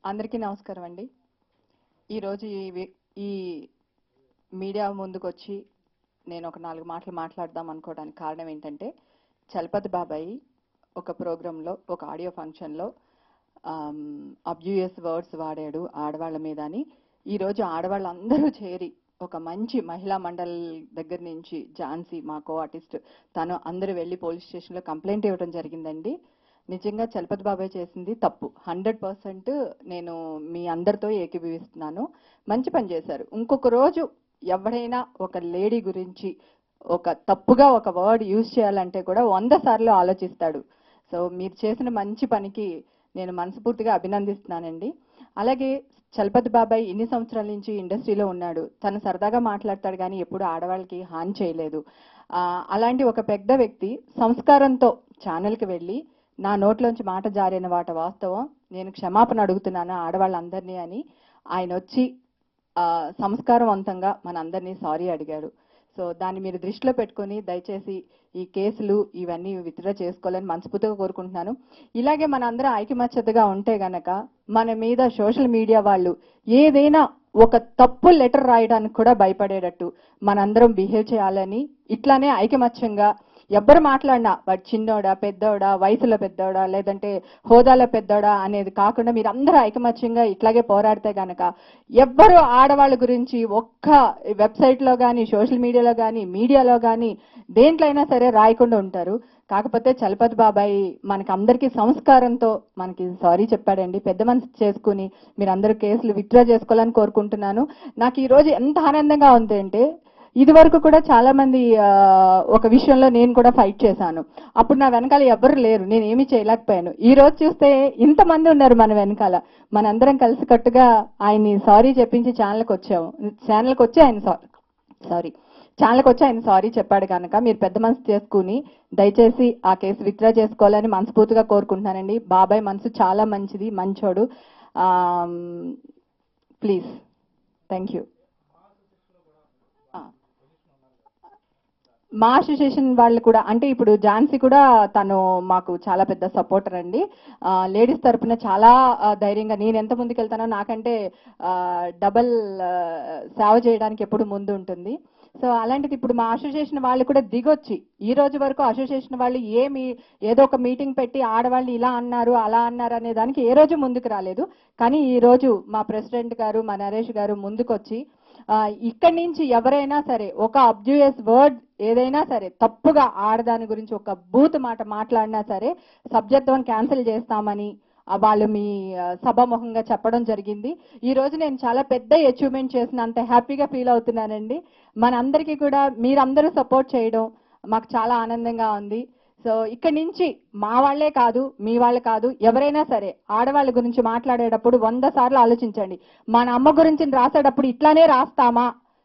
అందరికీ నమస్కారం అండి. ఈరోజు ఈ మీడియా ముందుకొచ్చి నేను ఒక 4 మాటలు మాట్లాడదాం అనుకోవడానికి కారణం ఏంటంటే, చలపతి బాబాయ్ ఒక ప్రోగ్రాంలో, ఒక ఆడియో ఫంక్షన్లో అబ్యూయస్ వర్డ్స్ వాడాడు ఆడవాళ్ళ మీద అని. ఈరోజు ఆడవాళ్ళందరూ చేరి ఒక మంచి మహిళా మండలి దగ్గర నుంచి ఝాన్సీ మా కో ఆర్టిస్ట్ తను అందరూ వెళ్ళి పోలీస్ స్టేషన్లో కంప్లైంట్ ఇవ్వడం జరిగిందండి. నిజంగా చలపతి బాబాయ్ చేసింది తప్పు. 100% నేను మీ అందరితో ఏకీభవిస్తున్నాను. మంచి పని చేశారు. ఇంకొక రోజు ఎవరైనా ఒక లేడీ గురించి ఒక తప్పుగా ఒక వర్డ్ యూజ్ చేయాలంటే కూడా 100 సార్లు ఆలోచిస్తాడు. సో మీరు చేసిన మంచి పనికి నేను మనస్ఫూర్తిగా అభినందిస్తున్నానండి. అలాగే చలపతి బాబాయ్ ఇన్ని సంవత్సరాల నుంచి ఇండస్ట్రీలో ఉన్నాడు. తను సరదాగా మాట్లాడతాడు కానీ ఎప్పుడు ఆడవాళ్ళకి హాని చేయలేదు. అలాంటి ఒక పెద్ద వ్యక్తి సంస్కారంతో ఛానల్కి వెళ్ళి నా నోట్లోంచి మాట జారిన వాట వాస్తవం, నేను క్షమాపణ అడుగుతున్నాను ఆడవాళ్ళందరినీ అని ఆయన వచ్చి సంస్కారవంతంగా మనందరినీ సారీ అడిగారు. సో దాన్ని మీరు దృష్టిలో పెట్టుకొని దయచేసి ఈ కేసులు ఇవన్నీ విత్డ్రా చేసుకోవాలని మనస్ఫూర్తిగా కోరుకుంటున్నాను. ఇలాగే మనందరం ఐకమత్యతగా ఉంటే గనక మన మీద సోషల్ మీడియా వాళ్ళు ఏదైనా ఒక తప్పు లెటర్ రాయడానికి కూడా భయపడేటట్టు మనందరం బిహేవ్ చేయాలని, ఇట్లానే ఐకమత్యంగా ఎవ్వరు మాట్లాడినా వాడు చిన్నోడా పెద్దోడా వయసులో పెద్దోడా లేదంటే హోదాలో పెద్దోడా అనేది కాకుండా మీరు అందరూ ఐకమత్యంగా ఇట్లాగే పోరాడితే గనక ఎవ్వరు ఆడవాళ్ళ గురించి ఒక్క వెబ్సైట్లో కానీ సోషల్ మీడియాలో కానీ మీడియాలో కానీ దేంట్లో అయినా సరే రాయకుండా ఉంటారు. కాకపోతే చలపతి బాబాయ్ మనకి అందరికీ సంస్కారంతో మనకి సారీ చెప్పాడండి. పెద్ద మనసు చేసుకుని మీరందరూ కేసులు విత్డ్రా చేసుకోవాలని కోరుకుంటున్నాను. నాకు ఈరోజు ఎంత ఆనందంగా ఉంది అంటే, ఇది వరకు కూడా చాలా మంది ఒక విషయంలో నేను కూడా ఫైట్ చేశాను. అప్పుడు నా వెనకాల ఎవ్వరు లేరు, నేను ఏమీ చేయలేకపోయాను. ఈ రోజు చూస్తే ఇంతమంది ఉన్నారు మన వెనకాల. మనందరం కలిసి కట్టుగా ఆయన్ని సారీ చెప్పించి ఛానల్కి వచ్చి ఆయన సారీ చెప్పాడు కనుక మీరు పెద్ద మనసు చేసుకుని దయచేసి ఆ కేసు విత్డ్రా చేసుకోవాలని మనస్ఫూర్తిగా కోరుకుంటున్నానండి. బాబాయ్ మనసు చాలా మంచిది, మంచోడు. Please, thank you. మా అసోసియేషన్ వాళ్ళు కూడా అంటే ఇప్పుడు ఝాన్సీ కూడా తను మాకు చాలా పెద్ద సపోర్టర్ అండి. లేడీస్ తరపున చాలా ధైర్యంగా నేను ఎంత ముందుకు వెళ్తానో నాకంటే డబల్ సేవ చేయడానికి ఎప్పుడు ముందు ఉంటుంది. సో అలాంటిది ఇప్పుడు మా అసోసియేషన్ వాళ్ళు కూడా దిగొచ్చి ఈ రోజు వరకు అసోసియేషన్ వాళ్ళు ఏదో ఒక మీటింగ్ పెట్టి ఆడవాళ్ళు ఇలా అన్నారు అలా అన్నారు అనే దానికి ఏ రోజు ముందుకు రాలేదు. కానీ ఈ రోజు మా ప్రెసిడెంట్ గారు మా నరేష్ గారు ముందుకొచ్చి ఇక్కడి నుంచి ఎవరైనా సరే ఒక అబ్యూయస్ వర్డ్ ఏదైనా సరే తప్పుగా ఆడదాని గురించి ఒక బూత్ మాట మాట్లాడినా సరే సభ్యత్వం క్యాన్సిల్ చేస్తామని వాళ్ళు మీ సభాముఖంగా చెప్పడం జరిగింది. ఈ రోజు నేను చాలా పెద్ద అచీవ్మెంట్ చేసినంత హ్యాపీగా ఫీల్ అవుతున్నానండి. మనందరికీ కూడా మీరందరూ సపోర్ట్ చేయడం మాకు చాలా ఆనందంగా ఉంది. సో ఇక్కడి నుంచి మా వాళ్లే కాదు మీ వాళ్ళు కాదు ఎవరైనా సరే ఆడవాళ్ళ గురించి మాట్లాడేటప్పుడు 100 సార్లు ఆలోచించండి. మన అమ్మ గురించి రాసేటప్పుడు ఇట్లానే రాస్తామా,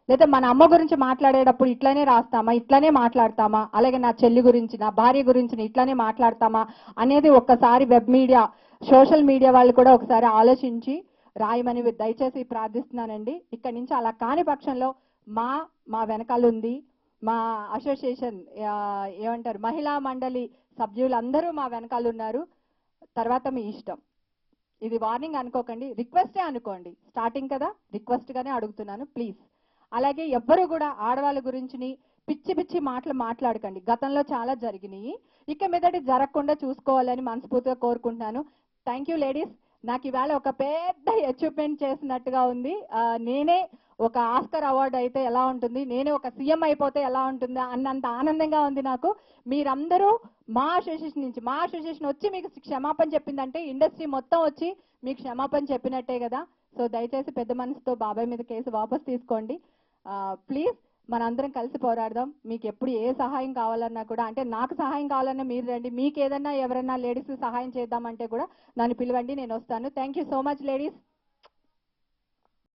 లేదా మన అమ్మ గురించి మాట్లాడేటప్పుడు ఇట్లానే రాస్తామా, ఇట్లానే మాట్లాడతామా, అలాగే నా చెల్లి గురించి నా భార్య గురించి ఇట్లానే మాట్లాడతామా అనేది ఒక్కసారి వెబ్ మీడియా సోషల్ మీడియా వాళ్ళు కూడా ఒకసారి ఆలోచించి రాయమని దయచేసి ప్రార్థిస్తున్నానండి. ఇక్కడి నుంచి అలా కాని పక్షంలో మా వెనకాల ఉంది మా అసోసియేషన్ ఏమంటారు మహిళా మండలి సభ్యులందరూ మా వెనకాల ఉన్నారు. తర్వాత మీ ఇష్టం. ఇది వార్నింగ్ అనుకోకండి, రిక్వెస్టే అనుకోండి. స్టార్టింగ్ కదా, రిక్వెస్ట్ గానే అడుగుతున్నాను ప్లీజ్. అలాగే ఎవ్వరు కూడా ఆడవాళ్ళ గురించి పిచ్చి పిచ్చి మాటలు మాట్లాడకండి. గతంలో చాలా జరిగినాయి, ఇక మీదటి జరగకుండా చూసుకోవాలని మనస్ఫూర్తిగా కోరుకుంటున్నాను. Thank you ladies. నాకు ఈవేళ ఒక పెద్ద అచీవ్మెంట్ చేసినట్టుగా ఉంది. నేనే ఒక ఆస్కర్ అవార్డు అయితే ఎలా ఉంటుంది, నేనే ఒక సీఎం అయిపోతే ఎలా ఉంటుంది అన్నంత ఆనందంగా ఉంది నాకు. మీరందరూ మా అసోసియేషన్ వచ్చి మీకు క్షమాపణ చెప్పిందంటే ఇండస్ట్రీ మొత్తం వచ్చి మీకు క్షమాపణ చెప్పినట్టే కదా. సో దయచేసి పెద్ద మనసుతో బాబాయ్ మీద కేసు వాపస్ తీసుకోండి ప్లీజ్. మనందరం కలిసి పోరాడదాం. మీకు ఎప్పుడు ఏ సహాయం కావాలన్నా కూడా, అంటే నాకు సహాయం కావాలన్నా మీరు రండి, మీకు ఏదన్నా ఎవరైనా లేడీస్ సహాయం చేద్దామంటే కూడా నన్ను పిలవండి, నేను వస్తాను. Thank you so much ladies.